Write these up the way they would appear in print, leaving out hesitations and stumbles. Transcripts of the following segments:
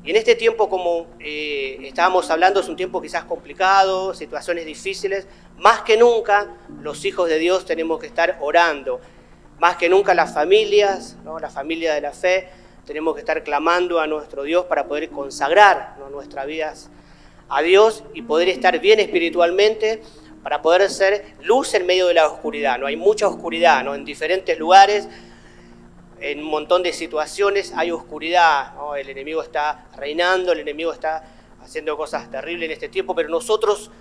Y en este tiempo, como estábamos hablando, es un tiempo quizás complicado, situaciones difíciles. Más que nunca, los hijos de Dios tenemos que estar orando. Más que nunca las familias, ¿no? La familia de la fe, tenemos que estar clamando a nuestro Dios para poder consagrar, ¿no?, nuestras vidas a Dios y poder estar bien espiritualmente, para poder ser luz en medio de la oscuridad, ¿no? Hay mucha oscuridad, ¿no? En diferentes lugares, en un montón de situaciones hay oscuridad, ¿no? El enemigo está reinando, el enemigo está haciendo cosas terribles en este tiempo, pero nosotros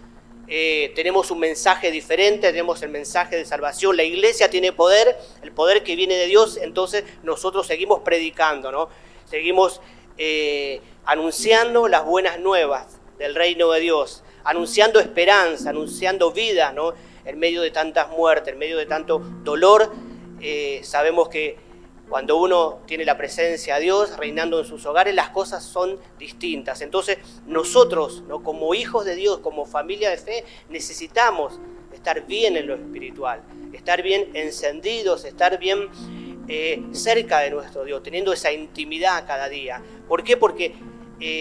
tenemos un mensaje diferente, tenemos el mensaje de salvación. La iglesia tiene poder, el poder que viene de Dios, entonces nosotros seguimos predicando, ¿no? Seguimos anunciando las buenas nuevas del reino de Dios, anunciando esperanza, anunciando vida, ¿no? En medio de tantas muertes, en medio de tanto dolor, sabemos que cuando uno tiene la presencia de Dios reinando en sus hogares, las cosas son distintas. Entonces nosotros, ¿no?, como hijos de Dios, como familia de fe, necesitamos estar bien en lo espiritual, estar bien encendidos, estar bien cerca de nuestro Dios, teniendo esa intimidad cada día. ¿Por qué? Porque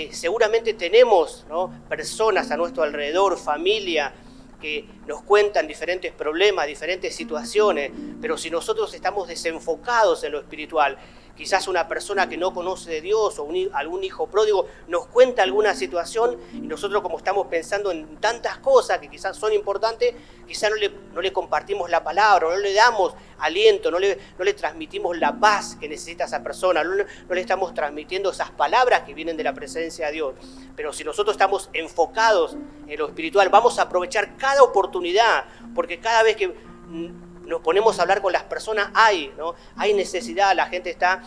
seguramente tenemos, ¿no?, personas a nuestro alrededor, familia, que nos cuentan diferentes problemas, diferentes situaciones, pero si nosotros estamos desenfocados en lo espiritual, quizás una persona que no conoce de Dios o algún hijo pródigo nos cuenta alguna situación y nosotros, como estamos pensando en tantas cosas que quizás son importantes, quizás no le compartimos la palabra, no le damos aliento, no le transmitimos la paz que necesita esa persona, no le estamos transmitiendo esas palabras que vienen de la presencia de Dios. Pero si nosotros estamos enfocados en lo espiritual, vamos a aprovechar cada oportunidad, porque cada vez que nos ponemos a hablar con las personas, hay necesidad, la gente está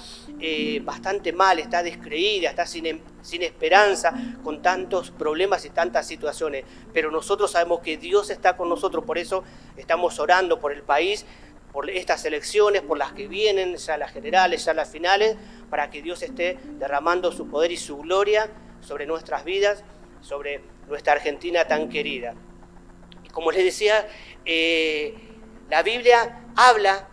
bastante mal, está descreída, está sin esperanza, con tantos problemas y tantas situaciones. Pero nosotros sabemos que Dios está con nosotros, por eso estamos orando por el país, por estas elecciones, por las que vienen, ya las generales, ya las finales, para que Dios esté derramando su poder y su gloria sobre nuestras vidas, sobre nuestra Argentina tan querida. Y como les decía, la Biblia habla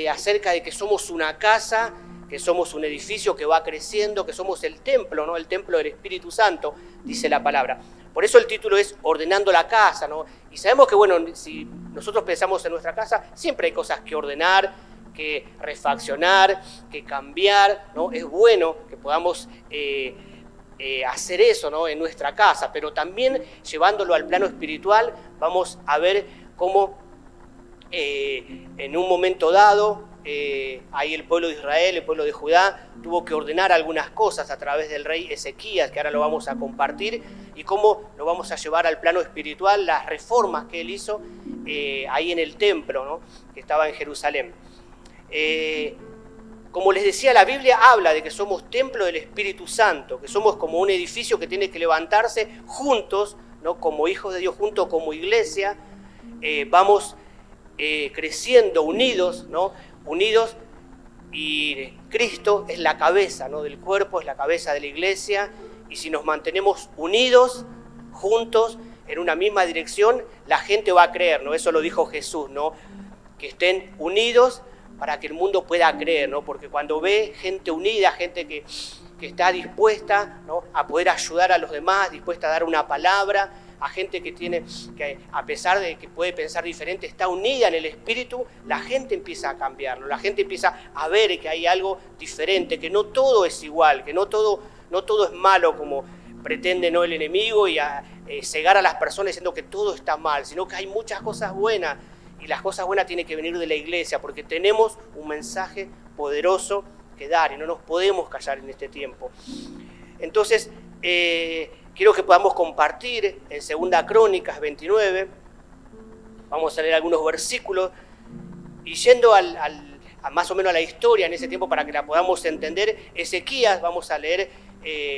acerca de que somos una casa, que somos un edificio que va creciendo, que somos el templo, ¿no? El templo del Espíritu Santo, dice la palabra. Por eso el título es Ordenando la casa, ¿no? Y sabemos que, bueno, si nosotros pensamos en nuestra casa, siempre hay cosas que ordenar, que refaccionar, que cambiar, ¿no? Es bueno que podamos hacer eso, ¿no?, en nuestra casa, pero también llevándolo al plano espiritual, vamos a ver cómo en un momento dado, ahí el pueblo de Israel, el pueblo de Judá, tuvo que ordenar algunas cosas a través del rey Ezequías, que ahora lo vamos a compartir, y cómo lo vamos a llevar al plano espiritual, las reformas que él hizo ahí en el templo, ¿no?, que estaba en Jerusalén. Como les decía, la Biblia habla de que somos templo del Espíritu Santo, que somos como un edificio que tiene que levantarse juntos, ¿no?, como hijos de Dios, juntos como iglesia, vamos creciendo unidos, ¿no?, unidos, y Cristo es la cabeza, ¿no?, del cuerpo, es la cabeza de la iglesia, y si nos mantenemos unidos, juntos, en una misma dirección, la gente va a creer, ¿no? Eso lo dijo Jesús, ¿no?, que estén unidos para que el mundo pueda creer, ¿no? Porque cuando ve gente unida, gente que está dispuesta, ¿no?, a poder ayudar a los demás, dispuesta a dar una palabra, a gente que a pesar de que puede pensar diferente, está unida en el espíritu, la gente empieza a cambiar, ¿no? La gente empieza a ver que hay algo diferente, que no todo es igual, que no todo es malo como pretende, ¿no?, el enemigo, y a cegar a las personas diciendo que todo está mal, sino que hay muchas cosas buenas. Y las cosas buenas tienen que venir de la iglesia, porque tenemos un mensaje poderoso que dar y no nos podemos callar en este tiempo. Entonces, quiero que podamos compartir en 2 Crónicas 29, vamos a leer algunos versículos, y yendo a más o menos a la historia en ese tiempo para que la podamos entender, Ezequías, vamos a leer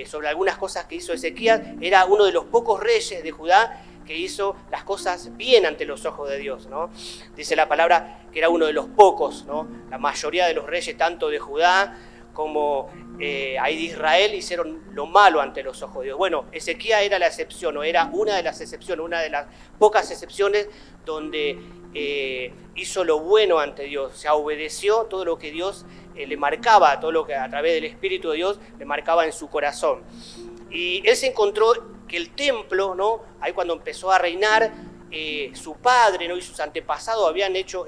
sobre algunas cosas que hizo Ezequías, era uno de los pocos reyes de Judá que hizo las cosas bien ante los ojos de Dios, ¿no? Dice la palabra que era uno de los pocos, ¿no? La mayoría de los reyes, tanto de Judá como ahí de Israel, hicieron lo malo ante los ojos de Dios. Bueno, Ezequías era la excepción, o era una de las excepciones, una de las pocas excepciones donde hizo lo bueno ante Dios, o sea, obedeció todo lo que Dios le marcaba, todo lo que a través del Espíritu de Dios le marcaba en su corazón. Y él se encontró que el templo, ¿no? Ahí cuando empezó a reinar, su padre, ¿no? Y sus antepasados habían hecho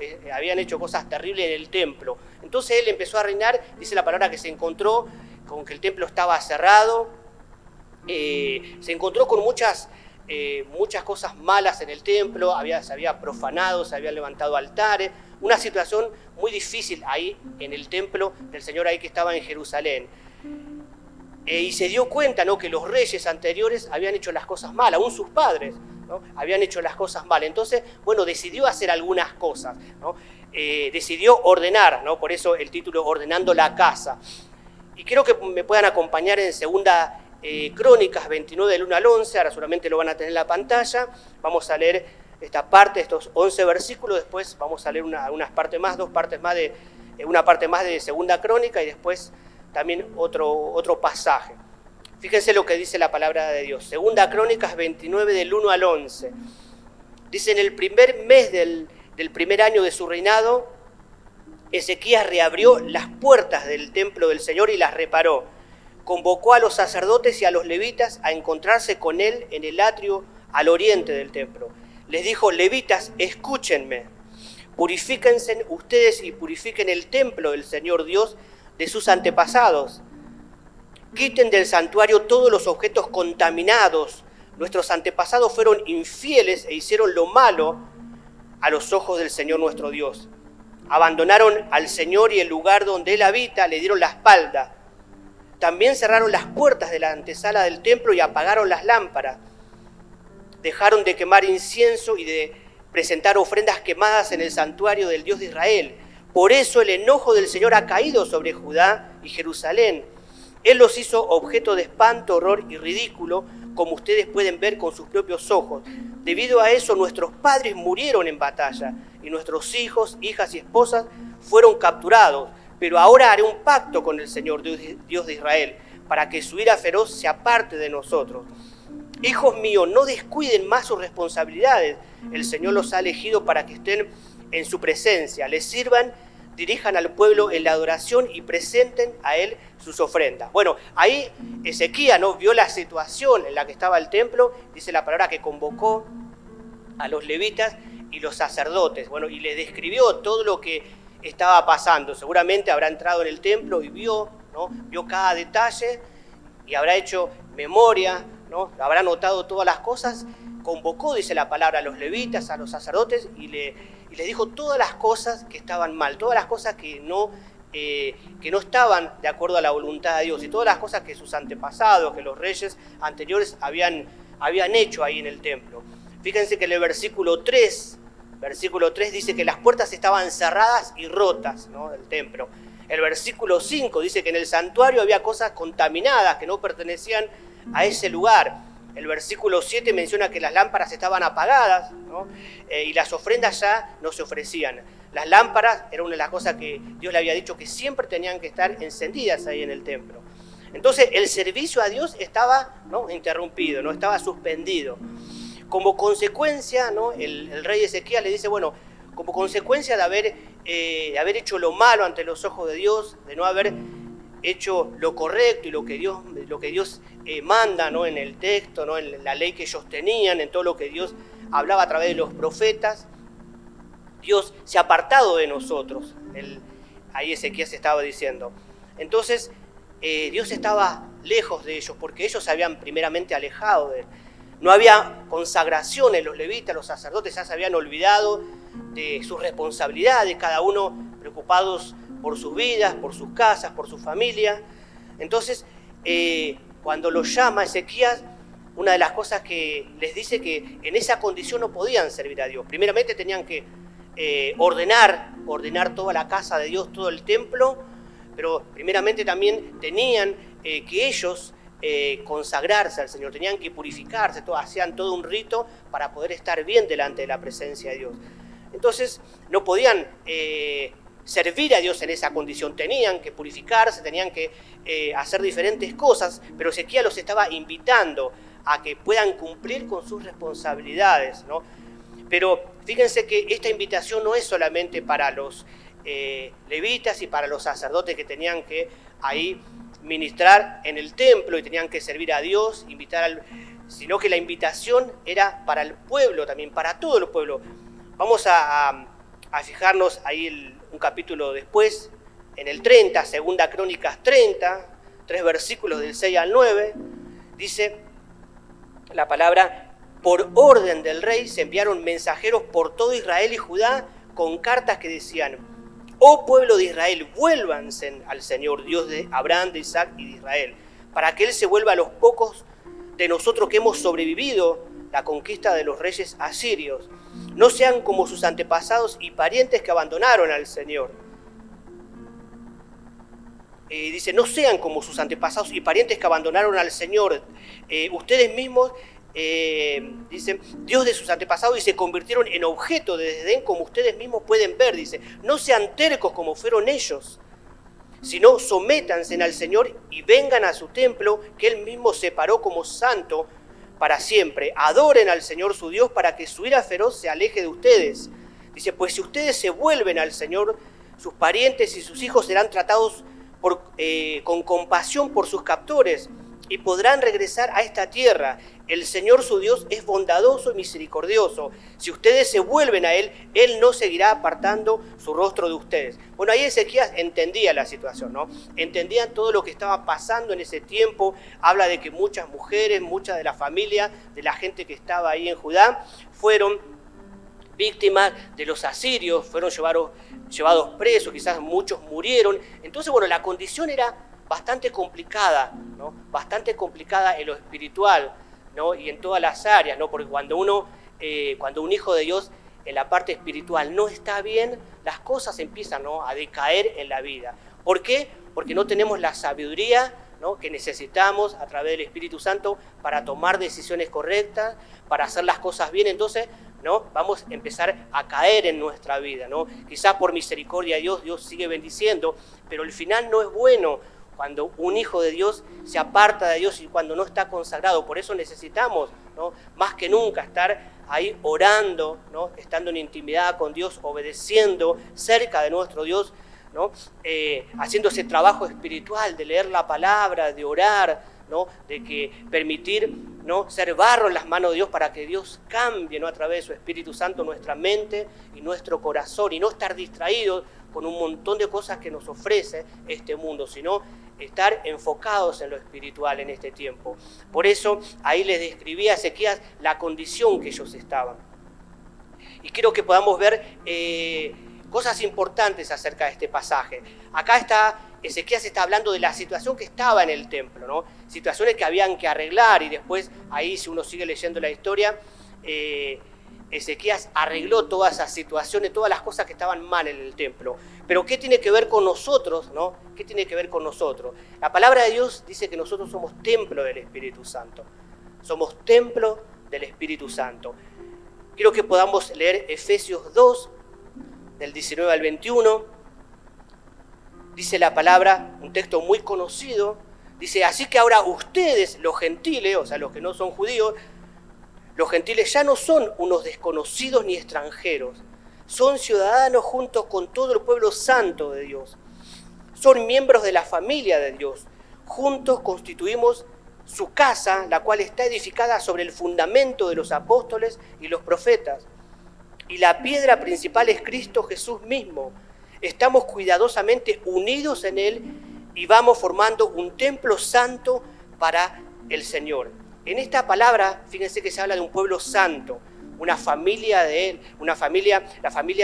cosas terribles en el templo. Entonces él empezó a reinar, dice la palabra que se encontró con que el templo estaba cerrado, se encontró con muchas cosas malas en el templo, se había profanado, se habían levantado altares, una situación muy difícil ahí en el templo del Señor ahí que estaba en Jerusalén. Y se dio cuenta, ¿no? Que los reyes anteriores habían hecho las cosas mal, aún sus padres, ¿no? Habían hecho las cosas mal. Entonces, bueno, decidió hacer algunas cosas, ¿no? Decidió ordenar, ¿no? Por eso el título, Ordenando la Casa. Y quiero que me puedan acompañar en segunda Crónicas 29 del 1 al 11, ahora solamente lo van a tener en la pantalla. Vamos a leer esta parte, estos 11 versículos, después vamos a leer una parte más de segunda Crónica y después también otro pasaje. Fíjense lo que dice la palabra de Dios. Segunda Crónicas 29 del 1 al 11. Dice, en el primer mes del primer año de su reinado, Ezequías reabrió las puertas del templo del Señor y las reparó. Convocó a los sacerdotes y a los levitas a encontrarse con él en el atrio al oriente del templo. Les dijo, levitas, escúchenme, purifíquense ustedes y purifiquen el templo del Señor Dios de sus antepasados. Quiten del santuario todos los objetos contaminados. Nuestros antepasados fueron infieles e hicieron lo malo a los ojos del Señor nuestro Dios. Abandonaron al Señor y el lugar donde Él habita, le dieron la espalda. También cerraron las puertas de la antesala del templo y apagaron las lámparas. Dejaron de quemar incienso y de presentar ofrendas quemadas en el santuario del Dios de Israel. Por eso el enojo del Señor ha caído sobre Judá y Jerusalén. Él los hizo objeto de espanto, horror y ridículo, como ustedes pueden ver con sus propios ojos. Debido a eso, nuestros padres murieron en batalla, y nuestros hijos, hijas y esposas fueron capturados. Pero ahora haré un pacto con el Señor, Dios de Israel, para que su ira feroz se aparte de nosotros. Hijos míos, no descuiden más sus responsabilidades. El Señor los ha elegido para que estén en su presencia, les sirvan, dirijan al pueblo en la adoración y presenten a Él sus ofrendas. Bueno, ahí Ezequías, ¿no? Vio la situación en la que estaba el templo, dice la palabra que convocó a los levitas y los sacerdotes, bueno, y les describió todo lo que estaba pasando. Seguramente habrá entrado en el templo y vio, ¿no? Vio cada detalle y habrá hecho memoria, ¿no? Habrá notado todas las cosas. Convocó, dice la palabra, a los levitas, a los sacerdotes y les dijo todas las cosas que estaban mal, todas las cosas que no estaban de acuerdo a la voluntad de Dios y todas las cosas que sus antepasados, que los reyes anteriores habían hecho ahí en el templo. Fíjense que en el versículo 3 dice que las puertas estaban cerradas y rotas, ¿no? Del templo. El versículo 5 dice que en el santuario había cosas contaminadas que no pertenecían a ese lugar. El versículo 7 menciona que las lámparas estaban apagadas, ¿no? Y las ofrendas ya no se ofrecían. Las lámparas era una de las cosas que Dios le había dicho que siempre tenían que estar encendidas ahí en el templo. Entonces el servicio a Dios estaba, ¿no? Interrumpido, ¿no? Estaba suspendido. Como consecuencia, ¿no? El rey Ezequías le dice, bueno, como consecuencia de haber hecho lo malo ante los ojos de Dios, de no haber hecho lo correcto y lo que Dios manda, ¿no? En el texto, ¿no? En la ley que ellos tenían, en todo lo que Dios hablaba a través de los profetas, Dios se ha apartado de nosotros. Ahí Ezequías estaba diciendo. Entonces, Dios estaba lejos de ellos porque ellos se habían primeramente alejado de Él. No había consagración en los levitas, los sacerdotes ya se habían olvidado de sus responsabilidades, cada uno preocupados por sus vidas, por sus casas, por su familia. Entonces, cuando los llama Ezequías, una de las cosas que les dice que en esa condición no podían servir a Dios. Primeramente tenían que ordenar toda la casa de Dios, todo el templo, pero primeramente también tenían que ellos consagrarse al Señor, tenían que purificarse, hacían todo un rito para poder estar bien delante de la presencia de Dios. Entonces no podían servir a Dios en esa condición, tenían que purificarse, tenían que hacer diferentes cosas, pero Ezequías los estaba invitando a que puedan cumplir con sus responsabilidades, ¿no? Pero fíjense que esta invitación no es solamente para los levitas y para los sacerdotes que tenían que ahí ministrar en el templo y tenían que servir a Dios, sino que la invitación era para el pueblo también, para todo el pueblo. Vamos a fijarnos ahí un capítulo después, en el 30, Segunda Crónicas 30, 3 versículos del 6 al 9, dice la palabra: por orden del rey se enviaron mensajeros por todo Israel y Judá con cartas que decían: oh pueblo de Israel, vuélvanse al Señor, Dios de Abraham, de Isaac y de Israel, para que Él se vuelva a los pocos de nosotros que hemos sobrevivido la conquista de los reyes asirios. No sean como sus antepasados y parientes que abandonaron al Señor. Dice, no sean como sus antepasados y parientes que abandonaron al Señor. Ustedes mismos, dice, Dios de sus antepasados, y se convirtieron en objeto de desdén, como ustedes mismos pueden ver. Dice, no sean tercos como fueron ellos, sino sométanse al Señor y vengan a su templo, que Él mismo separó como santo para siempre. Adoren al Señor su Dios, para que su ira feroz se aleje de ustedes. Dice, pues si ustedes se vuelven al Señor, sus parientes y sus hijos serán tratados con compasión por sus captores y podrán regresar a esta tierra. El Señor su Dios es bondadoso y misericordioso. Si ustedes se vuelven a Él, Él no seguirá apartando su rostro de ustedes. Bueno, ahí Ezequías entendía la situación, ¿no? Entendían todo lo que estaba pasando en ese tiempo. Habla de que muchas mujeres, muchas de la familia, de la gente que estaba ahí en Judá, fueron víctimas de los asirios, fueron llevados presos, quizás muchos murieron. Entonces, bueno, la condición era bastante complicada, ¿no? Bastante complicada en lo espiritual, ¿no? Y en todas las áreas, ¿no? Porque cuando un hijo de Dios en la parte espiritual no está bien, las cosas empiezan, ¿no?, a decaer en la vida. ¿Por qué? Porque no tenemos la sabiduría, ¿no?, que necesitamos a través del Espíritu Santo para tomar decisiones correctas, para hacer las cosas bien. Entonces, ¿no?, vamos a empezar a caer en nuestra vida, ¿no? Quizás por misericordia de Dios sigue bendiciendo, pero el final no es bueno cuando un hijo de Dios se aparta de Dios y cuando no está consagrado. Por eso necesitamos, ¿no?, más que nunca estar ahí orando, ¿no?, estando en intimidad con Dios, obedeciendo cerca de nuestro Dios, ¿no?, haciendo ese trabajo espiritual de leer la palabra, de orar, ¿no?, de que permitir, ¿no?, ser barro en las manos de Dios para que Dios cambie, ¿no?, a través de su Espíritu Santo nuestra mente y nuestro corazón, y no estar distraídos con un montón de cosas que nos ofrece este mundo, sino estar enfocados en lo espiritual en este tiempo. Por eso ahí les describía a Ezequías la condición que ellos estaban. Y quiero que podamos ver cosas importantes acerca de este pasaje. Acá Ezequías está hablando de la situación que estaba en el templo, ¿no? Situaciones que habían que arreglar, y después ahí, si uno sigue leyendo la historia, Ezequías arregló todas esas situaciones, todas las cosas que estaban mal en el templo. Pero ¿qué tiene que ver con nosotros, no? ¿Qué tiene que ver con nosotros? La palabra de Dios dice que nosotros somos templo del Espíritu Santo. Somos templo del Espíritu Santo. Quiero que podamos leer Efesios 2, del 19 al 21. Dice la palabra, un texto muy conocido, dice: así que ahora ustedes, los gentiles, o sea, los que no son judíos, los gentiles ya no son unos desconocidos ni extranjeros, son ciudadanos junto con todo el pueblo santo de Dios, son miembros de la familia de Dios, juntos constituimos su casa, la cual está edificada sobre el fundamento de los apóstoles y los profetas, y la piedra principal es Cristo Jesús mismo. Estamos cuidadosamente unidos en Él y vamos formando un templo santo para el Señor. En esta palabra, fíjense que se habla de un pueblo santo, una familia de Él, la familia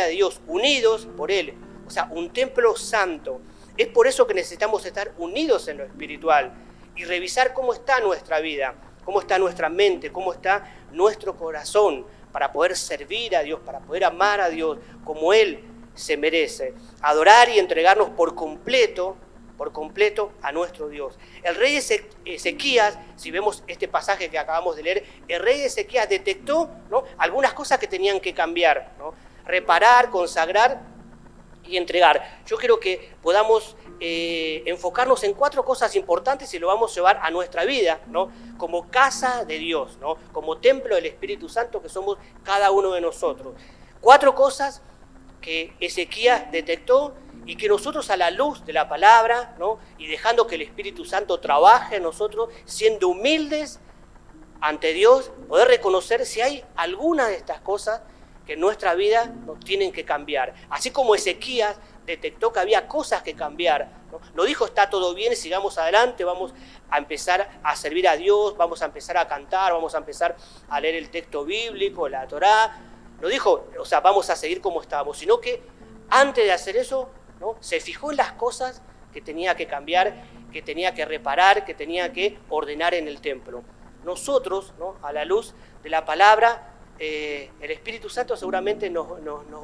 de Dios, unidos por Él. O sea, un templo santo. Es por eso que necesitamos estar unidos en lo espiritual y revisar cómo está nuestra vida, cómo está nuestra mente, cómo está nuestro corazón, para poder servir a Dios, para poder amar a Dios como Él se merece, adorar y entregarnos por completo a nuestro Dios. El rey Ezequías, si vemos este pasaje que acabamos de leer, el rey Ezequías detectó, ¿no?, algunas cosas que tenían que cambiar, ¿no?, reparar, consagrar y entregar. Yo quiero que podamos enfocarnos en 4 cosas importantes y lo vamos a llevar a nuestra vida, ¿no?, como casa de Dios, ¿no?, como templo del Espíritu Santo que somos cada uno de nosotros. 4 cosas que Ezequías detectó y que nosotros a la luz de la palabra, ¿no? Y dejando que el Espíritu Santo trabaje en nosotros, siendo humildes ante Dios, poder reconocer si hay alguna de estas cosas que en nuestra vida nos tienen que cambiar. Así como Ezequías detectó que había cosas que cambiar, ¿no? No dijo está todo bien, sigamos adelante, vamos a empezar a servir a Dios, vamos a empezar a cantar, vamos a empezar a leer el texto bíblico, la Torá. No dijo, o sea, vamos a seguir como estábamos, sino que antes de hacer eso, ¿no? Se fijó en las cosas que tenía que cambiar, que tenía que reparar, que tenía que ordenar en el templo. Nosotros, ¿no? A la luz de la palabra, el Espíritu Santo seguramente nos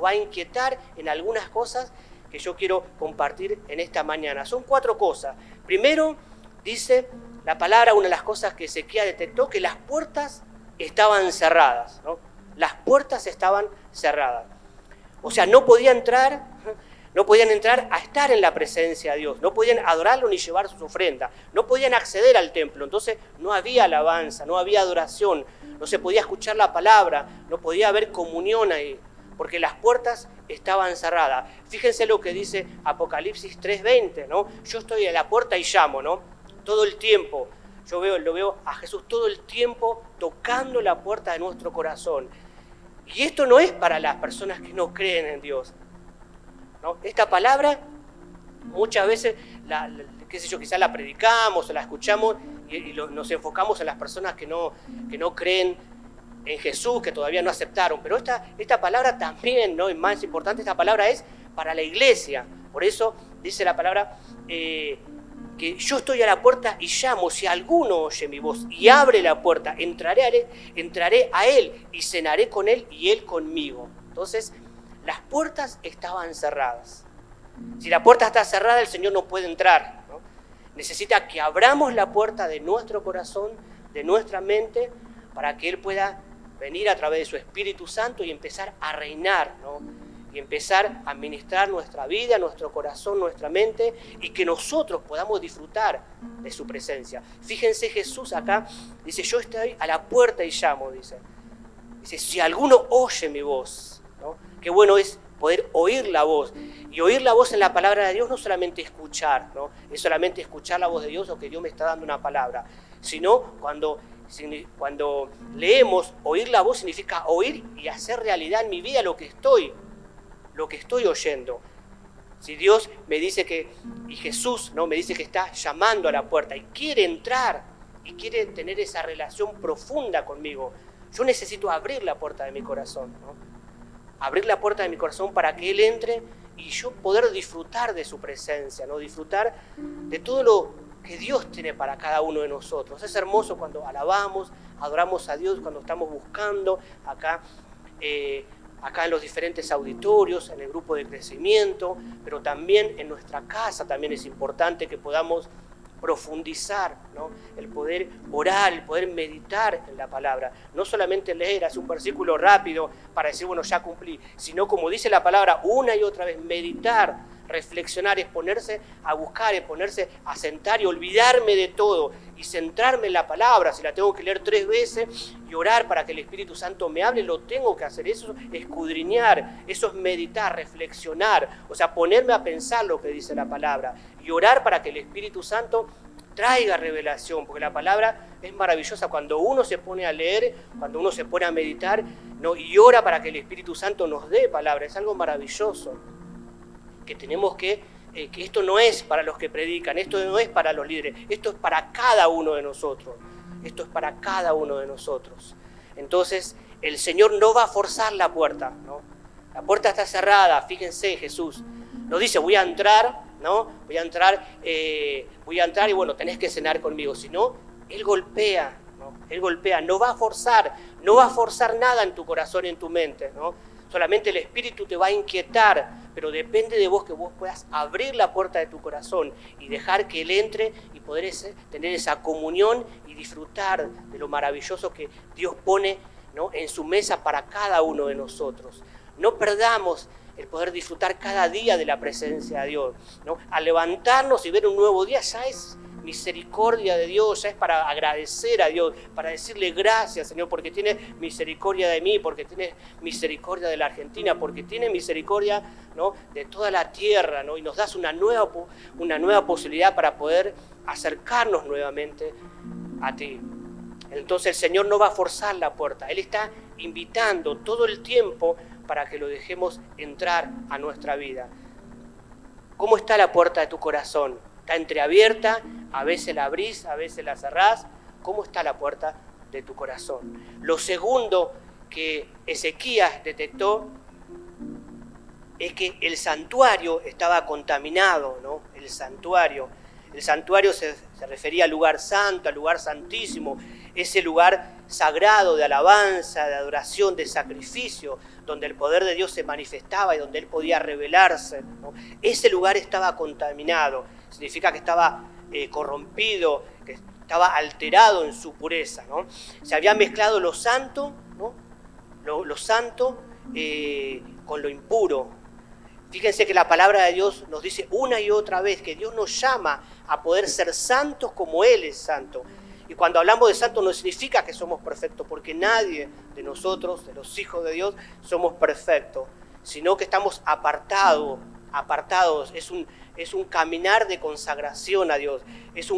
va a inquietar en algunas cosas que yo quiero compartir en esta mañana. Son 4 cosas. Primero, dice la palabra, una de las cosas que Ezequías detectó, que las puertas estaban cerradas, ¿no? Las puertas estaban cerradas. O sea, no podían entrar a estar en la presencia de Dios, no podían adorarlo ni llevar sus ofrendas, no podían acceder al templo, entonces no había alabanza, no había adoración, no se podía escuchar la palabra, no podía haber comunión ahí, porque las puertas estaban cerradas. Fíjense lo que dice Apocalipsis 3:20, ¿no? Yo estoy a la puerta y llamo, ¿no? Todo el tiempo, lo veo a Jesús todo el tiempo tocando la puerta de nuestro corazón. Y esto no es para las personas que no creen en Dios, ¿no? Esta palabra muchas veces, quizás la predicamos o la escuchamos y nos enfocamos en las personas que no creen en Jesús, que todavía no aceptaron. Pero esta palabra también, ¿no? Y más importante, esta palabra es para la iglesia. Por eso dice la palabra que yo estoy a la puerta y llamo. Si alguno oye mi voz y abre la puerta, entraré a él y cenaré con él y él conmigo. Entonces, las puertas estaban cerradas. Si la puerta está cerrada, el Señor no puede entrar, ¿no? Necesita que abramos la puerta de nuestro corazón, de nuestra mente, para que Él pueda venir a través de su Espíritu Santo y empezar a reinar, ¿no? Y empezar a administrar nuestra vida, nuestro corazón, nuestra mente, y que nosotros podamos disfrutar de su presencia. Fíjense, Jesús acá dice, yo estoy a la puerta y llamo, dice, si alguno oye mi voz, ¿no? Qué bueno es poder oír la voz. Y oír la voz en la palabra de Dios no solamente escuchar, ¿no? Es solamente escuchar la voz de Dios o que Dios me está dando una palabra, sino cuando leemos, oír la voz significa oír y hacer realidad en mi vida lo que estoy oyendo. Si Dios me dice y Jesús, ¿no? Me dice que está llamando a la puerta y quiere entrar y quiere tener esa relación profunda conmigo, yo necesito abrir la puerta de mi corazón, ¿no? Abrir la puerta de mi corazón para que Él entre y yo poder disfrutar de su presencia, ¿no? Disfrutar de todo lo que Dios tiene para cada uno de nosotros. Es hermoso cuando alabamos, adoramos a Dios, cuando estamos buscando acá en los diferentes auditorios, en el grupo de crecimiento, pero también en nuestra casa también es importante que podamos profundizar, ¿no? El poder orar, el poder meditar en la palabra. No solamente leer, hacer un versículo rápido para decir, bueno, ya cumplí, sino como dice la palabra, una y otra vez, meditar, reflexionar, es ponerse a buscar, es ponerse a sentar y olvidarme de todo y centrarme en la palabra. Si la tengo que leer 3 veces y orar para que el Espíritu Santo me hable, lo tengo que hacer. Eso es escudriñar, eso es meditar, reflexionar, o sea, ponerme a pensar lo que dice la palabra y orar para que el Espíritu Santo traiga revelación, porque la palabra es maravillosa cuando uno se pone a leer, cuando uno se pone a meditar, ¿no? Y ora para que el Espíritu Santo nos dé palabra. Es algo maravilloso que tenemos que esto no es para los que predican, esto no es para los líderes, esto es para cada uno de nosotros. Esto es para cada uno de nosotros. Entonces, el Señor no va a forzar la puerta, ¿no? La puerta está cerrada, fíjense, Jesús no dice voy a entrar, ¿no? Voy a entrar y bueno, tenés que cenar conmigo, sino Él golpea, ¿no? Él golpea, no va a forzar nada en tu corazón y en tu mente, ¿no? Solamente el Espíritu te va a inquietar, pero depende de vos que vos puedas abrir la puerta de tu corazón y dejar que Él entre y poder tener esa comunión y disfrutar de lo maravilloso que Dios pone, ¿no? En su mesa para cada uno de nosotros. No perdamos el poder disfrutar cada día de la presencia de Dios, ¿no? Al levantarnos y ver un nuevo día ya es misericordia de Dios, ya es para agradecer a Dios, para decirle gracias, Señor, porque tienes misericordia de mí, porque tienes misericordia de la Argentina, porque tienes misericordia, ¿no?, de toda la tierra, ¿no? Y nos das una nueva posibilidad para poder acercarnos nuevamente a ti. Entonces el Señor no va a forzar la puerta, Él está invitando todo el tiempo para que lo dejemos entrar a nuestra vida. ¿Cómo está la puerta de tu corazón? ¿Está entreabierta? A veces la abrís, a veces la cerrás. ¿Cómo está la puerta de tu corazón? Lo segundo que Ezequías detectó es que el santuario estaba contaminado, ¿no? El santuario se refería al lugar santo, al lugar santísimo, ese lugar sagrado de alabanza, de adoración, de sacrificio, donde el poder de Dios se manifestaba y donde Él podía revelarse, ¿no? Ese lugar estaba contaminado, significa que estaba corrompido, que estaba alterado en su pureza, ¿no? Se había mezclado lo santo, ¿no?, lo santo con lo impuro. Fíjense que la palabra de Dios nos dice una y otra vez que Dios nos llama a poder ser santos como Él es santo. Y cuando hablamos de santos no significa que somos perfectos, porque nadie de nosotros, de los hijos de Dios, somos perfectos, sino que estamos apartados. Es un caminar de consagración a Dios, es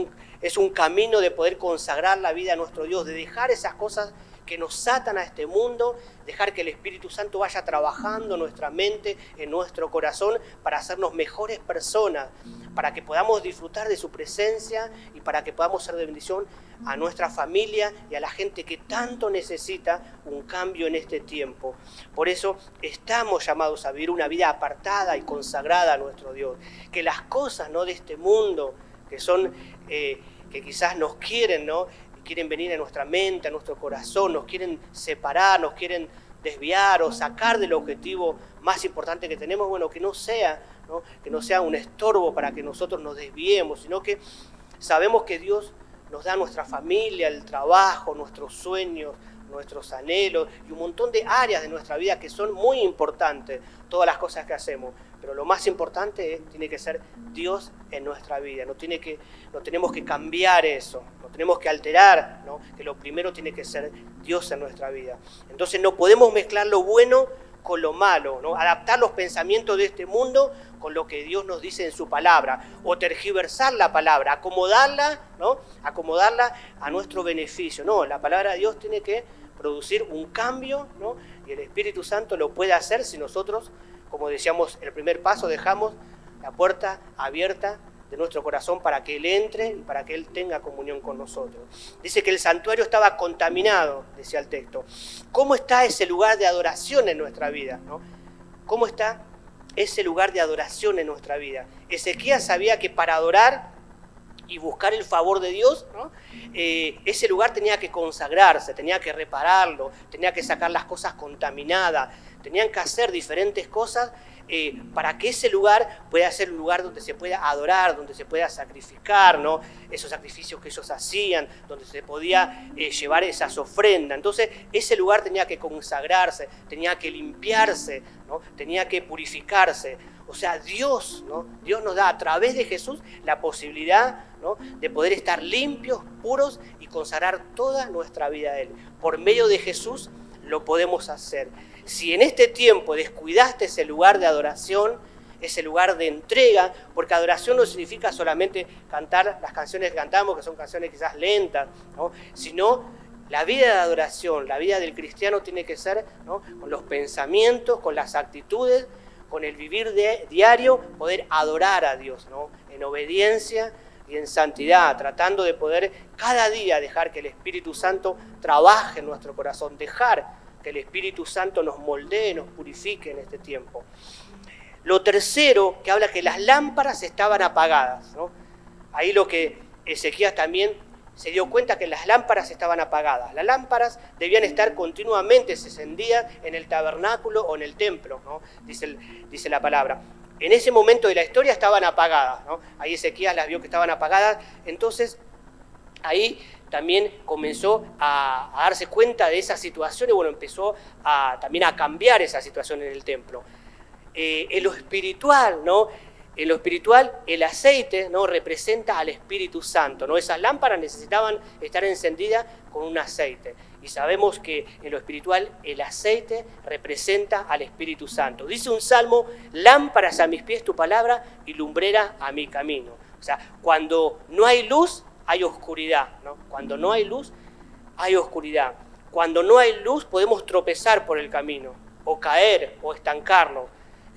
un camino de poder consagrar la vida a nuestro Dios, de dejar esas cosas que nos atan a este mundo, dejar que el Espíritu Santo vaya trabajando en nuestra mente, en nuestro corazón, para hacernos mejores personas, para que podamos disfrutar de su presencia y para que podamos ser de bendición a nuestra familia y a la gente que tanto necesita un cambio en este tiempo. Por eso estamos llamados a vivir una vida apartada y consagrada a nuestro Dios. Que las cosas, ¿no?, de este mundo, que son, que quizás nos quieren, ¿no?, quieren venir a nuestra mente, a nuestro corazón, nos quieren separar, nos quieren desviar o sacar del objetivo más importante que tenemos, bueno, que no sea un estorbo para que nosotros nos desviemos, sino que sabemos que Dios nos da nuestra familia, el trabajo, nuestros sueños, nuestros anhelos y un montón de áreas de nuestra vida que son muy importantes, todas las cosas que hacemos. Pero lo más importante tiene que ser Dios en nuestra vida. No tenemos que cambiar eso, no tenemos que alterar, ¿no?, que lo primero tiene que ser Dios en nuestra vida. Entonces no podemos mezclar lo bueno con lo malo, ¿no?, adaptar los pensamientos de este mundo con lo que Dios nos dice en su palabra, o tergiversar la palabra, acomodarla, ¿no?, acomodarla a nuestro beneficio. No, la palabra de Dios tiene que producir un cambio, ¿no?, y el Espíritu Santo lo puede hacer si nosotros, como decíamos, el primer paso, dejamos la puerta abierta de nuestro corazón para que Él entre y para que Él tenga comunión con nosotros. Dice que el santuario estaba contaminado, decía el texto. ¿Cómo está ese lugar de adoración en nuestra vida, ¿no? ¿Cómo está ese lugar de adoración en nuestra vida? Ezequías sabía que para adorar y buscar el favor de Dios, ¿no?, ese lugar tenía que consagrarse, tenía que repararlo, tenía que sacar las cosas contaminadas, tenían que hacer diferentes cosas para que ese lugar pueda ser un lugar donde se pueda adorar, donde se pueda sacrificar, ¿no?, esos sacrificios que ellos hacían, donde se podía llevar esas ofrendas. Entonces ese lugar tenía que consagrarse, tenía que limpiarse, ¿no?, tenía que purificarse. O sea, Dios, ¿no?, Dios nos da a través de Jesús la posibilidad, ¿no?, de poder estar limpios, puros y consagrar toda nuestra vida a Él. Por medio de Jesús lo podemos hacer. Si en este tiempo descuidaste ese lugar de adoración, ese lugar de entrega, porque adoración no significa solamente cantar las canciones que cantamos, que son canciones quizás lentas, ¿no?, sino la vida de adoración, la vida del cristiano tiene que ser, ¿no?, con los pensamientos, con las actitudes, con el vivir diario, poder adorar a Dios, ¿no?, en obediencia y en santidad, tratando de poder cada día dejar que el Espíritu Santo trabaje en nuestro corazón, dejar que el Espíritu Santo nos moldee, nos purifique en este tiempo. Lo tercero, que habla que las lámparas estaban apagadas, ¿no? Ahí lo que Ezequías también se dio cuenta, que las lámparas estaban apagadas. Las lámparas debían estar continuamente encendidas en el tabernáculo o en el templo, ¿no?, dice la palabra. En ese momento de la historia estaban apagadas, ¿no? Ahí Ezequías las vio que estaban apagadas, entonces ahí también comenzó a darse cuenta de esa situación y bueno, empezó también a cambiar esa situación en el templo. En lo espiritual, ¿no?, en lo espiritual, el aceite, ¿no?, representa al Espíritu Santo, ¿no? Esas lámparas necesitaban estar encendidas con un aceite. Y sabemos que en lo espiritual el aceite representa al Espíritu Santo. Dice un salmo: lámparas a mis pies tu palabra y lumbrera a mi camino. O sea, cuando no hay luz, hay oscuridad, ¿no? Cuando no hay luz, hay oscuridad. Cuando no hay luz, podemos tropezar por el camino, o caer, o estancarnos.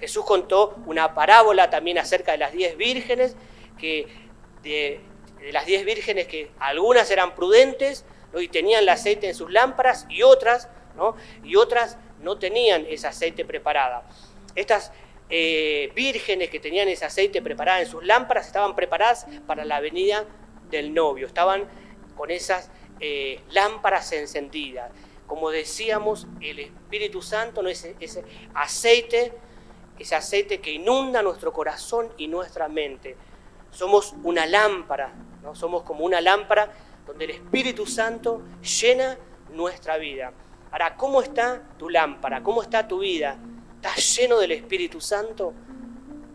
Jesús contó una parábola también acerca de las 10 vírgenes, de las 10 vírgenes que algunas eran prudentes, ¿no?, y tenían el aceite en sus lámparas, y otras no tenían ese aceite preparado. Estas vírgenes que tenían ese aceite preparado en sus lámparas estaban preparadas para la venida del novio, estaban con esas lámparas encendidas. Como decíamos, el Espíritu Santo, ¿no?, ese aceite que inunda nuestro corazón y nuestra mente. Somos una lámpara, ¿no? Somos como una lámpara donde el Espíritu Santo llena nuestra vida. Ahora, ¿cómo está tu lámpara? ¿Cómo está tu vida? ¿Estás lleno del Espíritu Santo?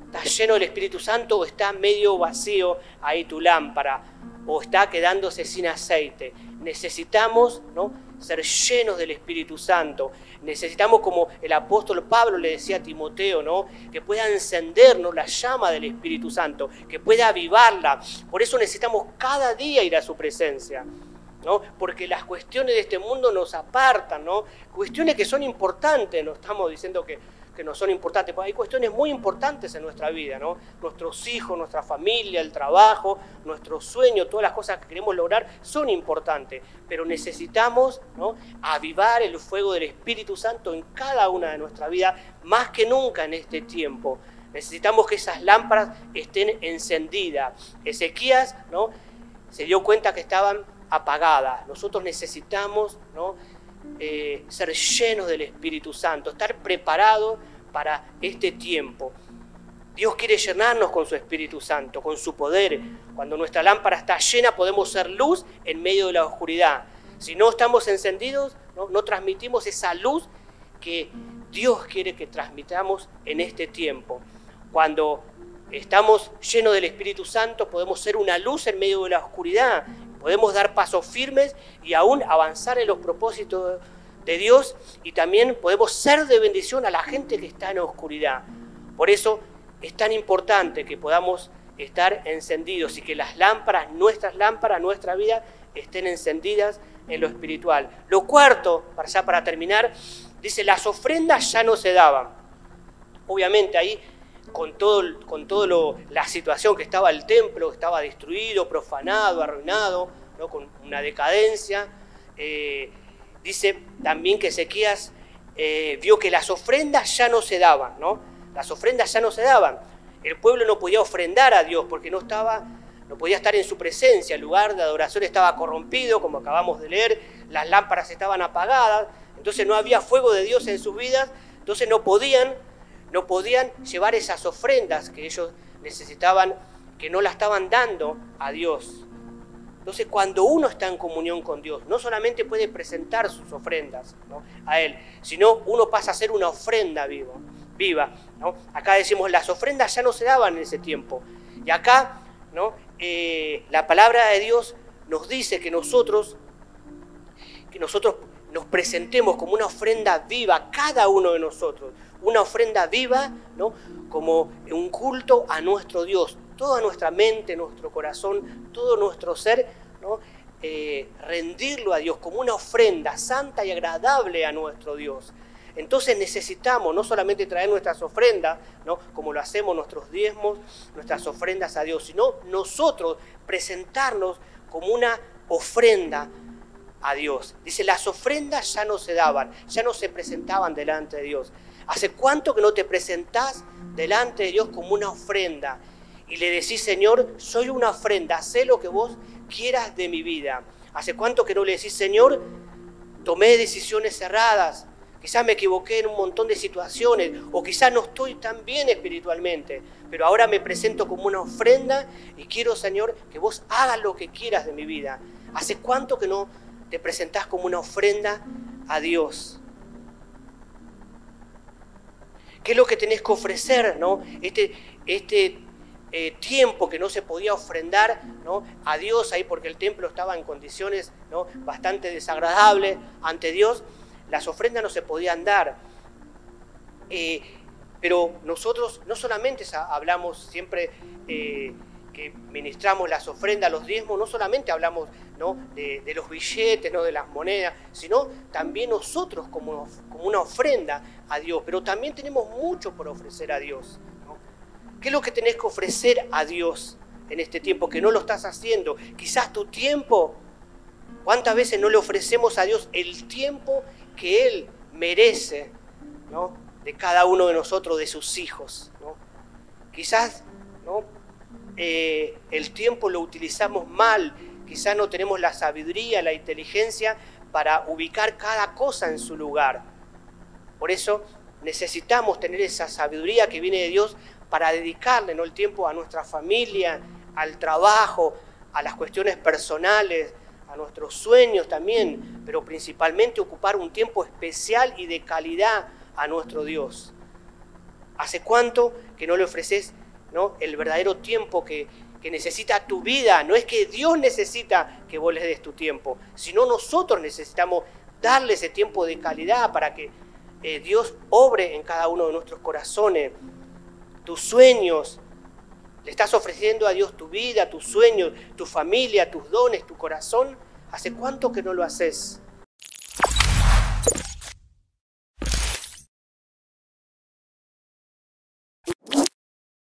¿Estás lleno del Espíritu Santo o está medio vacío ahí tu lámpara? ¿O está quedándose sin aceite? Necesitamos, ¿no?, ser llenos del Espíritu Santo. Necesitamos, como el apóstol Pablo le decía a Timoteo, ¿no?, que pueda encendernos la llama del Espíritu Santo, que pueda avivarla. Por eso necesitamos cada día ir a su presencia, ¿no? Porque las cuestiones de este mundo nos apartan, ¿no? Cuestiones que son importantes, no estamos diciendo que no son importantes, porque hay cuestiones muy importantes en nuestra vida, ¿no? Nuestros hijos, nuestra familia, el trabajo, nuestros sueños, todas las cosas que queremos lograr son importantes, pero necesitamos, ¿no?, avivar el fuego del Espíritu Santo en cada una de nuestras vidas, más que nunca en este tiempo. Necesitamos que esas lámparas estén encendidas. Ezequías, ¿no?, se dio cuenta que estaban apagadas. Nosotros necesitamos, ¿no?, ser llenos del Espíritu Santo, estar preparados para este tiempo. Dios quiere llenarnos con su Espíritu Santo, con su poder. Cuando nuestra lámpara está llena, podemos ser luz en medio de la oscuridad. Si no estamos encendidos, no transmitimos esa luz que Dios quiere que transmitamos en este tiempo. Cuando estamos llenos del Espíritu Santo, podemos ser una luz en medio de la oscuridad. Podemos dar pasos firmes y aún avanzar en los propósitos de Dios, y también podemos ser de bendición a la gente que está en la oscuridad. Por eso es tan importante que podamos estar encendidos y que las lámparas, nuestra vida, estén encendidas en lo espiritual. Lo cuarto, para terminar, dice: las ofrendas ya no se daban. Obviamente ahí, con todo la situación que estaba el templo, estaba destruido, profanado, arruinado, ¿no?, con una decadencia. Dice también que Ezequías vio que las ofrendas ya no se daban, ¿no? Las ofrendas ya no se daban. El pueblo no podía ofrendar a Dios porque no podía estar en su presencia. El lugar de adoración estaba corrompido, como acabamos de leer. Las lámparas estaban apagadas. Entonces no había fuego de Dios en sus vidas. Entonces no podían llevar esas ofrendas que ellos necesitaban, que no la estaban dando a Dios. Entonces, cuando uno está en comunión con Dios, no solamente puede presentar sus ofrendas, ¿no?, a Él, sino uno pasa a ser una ofrenda viva, ¿no? Acá decimos, las ofrendas ya no se daban en ese tiempo. Y acá, ¿no?, la palabra de Dios nos dice que nosotros nos presentemos como una ofrenda viva, cada uno de nosotros, una ofrenda viva, ¿no?, como un culto a nuestro Dios. Toda nuestra mente, nuestro corazón, todo nuestro ser, ¿no?, rendirlo a Dios como una ofrenda santa y agradable a nuestro Dios. Entonces necesitamos no solamente traer nuestras ofrendas, ¿no?, como lo hacemos, nuestros diezmos, nuestras ofrendas a Dios, sino nosotros presentarnos como una ofrenda a Dios. Dice, las ofrendas ya no se daban, ya no se presentaban delante de Dios. ¿Hace cuánto que no te presentás delante de Dios como una ofrenda? Y le decís, Señor, soy una ofrenda, sé lo que vos quieras de mi vida. ¿Hace cuánto que no le decís, Señor, tomé decisiones erradas, quizás me equivoqué en un montón de situaciones, o quizás no estoy tan bien espiritualmente, pero ahora me presento como una ofrenda y quiero, Señor, que vos hagas lo que quieras de mi vida? ¿Hace cuánto que no te presentás como una ofrenda a Dios? ¿Qué es lo que tenés que ofrecer, ¿no? Este tiempo que no se podía ofrendar, ¿no?, a Dios ahí porque el templo estaba en condiciones, ¿no?, bastante desagradables ante Dios, las ofrendas no se podían dar. Pero nosotros no solamente hablamos siempre que ministramos las ofrendas, los diezmos, no solamente hablamos, ¿no?, de los billetes, ¿no?, de las monedas, sino también nosotros como una ofrenda a Dios, pero también tenemos mucho por ofrecer a Dios, ¿no? ¿Qué es lo que tenés que ofrecer a Dios en este tiempo que no lo estás haciendo? Quizás tu tiempo, ¿cuántas veces no le ofrecemos a Dios el tiempo que Él merece, ¿no?, de cada uno de nosotros, de sus hijos, ¿no? Quizás, ¿no?, el tiempo lo utilizamos mal, quizás no tenemos la sabiduría, la inteligencia para ubicar cada cosa en su lugar. Por eso necesitamos tener esa sabiduría que viene de Dios para dedicarle, ¿no?, el tiempo a nuestra familia, al trabajo, a las cuestiones personales, a nuestros sueños también, pero principalmente ocupar un tiempo especial y de calidad a nuestro Dios. ¿Hace cuánto que no le ofreces, ¿no?, el verdadero tiempo que necesita tu vida? No es que Dios necesita que vos le des tu tiempo, sino nosotros necesitamos darle ese tiempo de calidad para que Dios obre en cada uno de nuestros corazones. Tus sueños, le estás ofreciendo a Dios tu vida, tus sueños, tu familia, tus dones, tu corazón. ¿Hace cuánto que no lo haces?